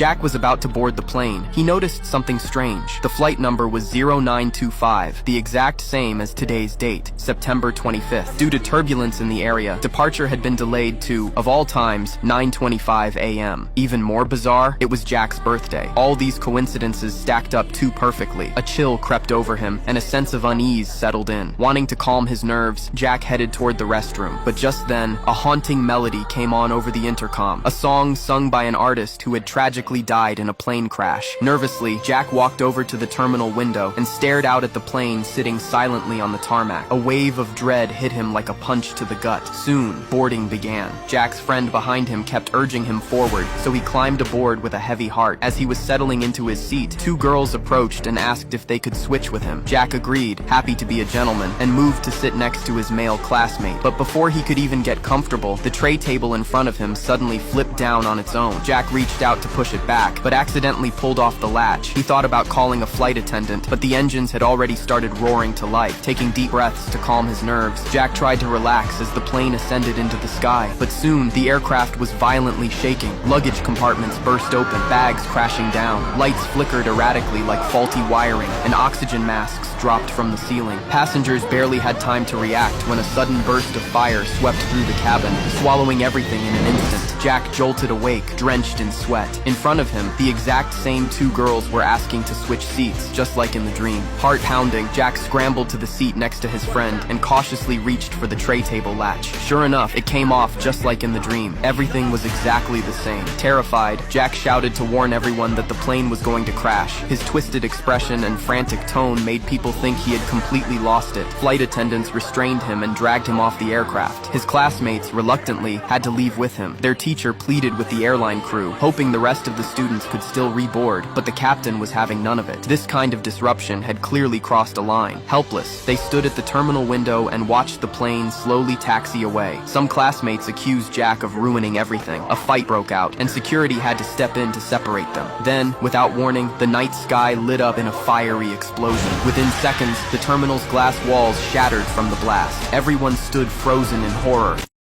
Jack was about to board the plane. He noticed something strange. The flight number was 0925, the exact same as today's date, September 25th. Due to turbulence in the area, departure had been delayed to, of all times, 9:25 a.m. Even more bizarre, it was Jack's birthday. All these coincidences stacked up too perfectly. A chill crept over him, and a sense of unease settled in. Wanting to calm his nerves, Jack headed toward the restroom. But just then, a haunting melody came on over the intercom, a song sung by an artist who had tragically died in a plane crash. Nervously, Jack walked over to the terminal window and stared out at the plane sitting silently on the tarmac. A wave of dread hit him like a punch to the gut. Soon, boarding began. Jack's friend behind him kept urging him forward, so he climbed aboard with a heavy heart. As he was settling into his seat, two girls approached and asked if they could switch with him. Jack agreed, happy to be a gentleman, and moved to sit next to his male classmate. But before he could even get comfortable, the tray table in front of him suddenly flipped down on its own. Jack reached out to push it back, but accidentally pulled off the latch. He thought about calling a flight attendant, but the engines had already started roaring to life. Taking deep breaths to calm his nerves, Jack tried to relax as the plane ascended into the sky. But soon, the aircraft was violently shaking. Luggage compartments burst open, bags crashing down. Lights flickered erratically like faulty wiring, and oxygen masks dropped from the ceiling. Passengers barely had time to react when a sudden burst of fire swept through the cabin, swallowing everything in an instant. Jack jolted awake, drenched in sweat. In front of him, the exact same two girls were asking to switch seats, just like in the dream. Heart pounding, Jack scrambled to the seat next to his friend and cautiously reached for the tray table latch. Sure enough, it came off just like in the dream. Everything was exactly the same. Terrified, Jack shouted to warn everyone that the plane was going to crash. His twisted expression and frantic tone made people think he had completely lost it. Flight attendants restrained him and dragged him off the aircraft. His classmates, reluctantly, had to leave with him. Their teacher pleaded with the airline crew, hoping the rest of the students could still reboard, but the captain was having none of it. This kind of disruption had clearly crossed a line. Helpless, they stood at the terminal window and watched the plane slowly taxi away. Some classmates accused Jack of ruining everything. A fight broke out, and security had to step in to separate them. Then, without warning, the night sky lit up in a fiery explosion. Within seconds, the terminal's glass walls shattered from the blast. Everyone stood frozen in horror.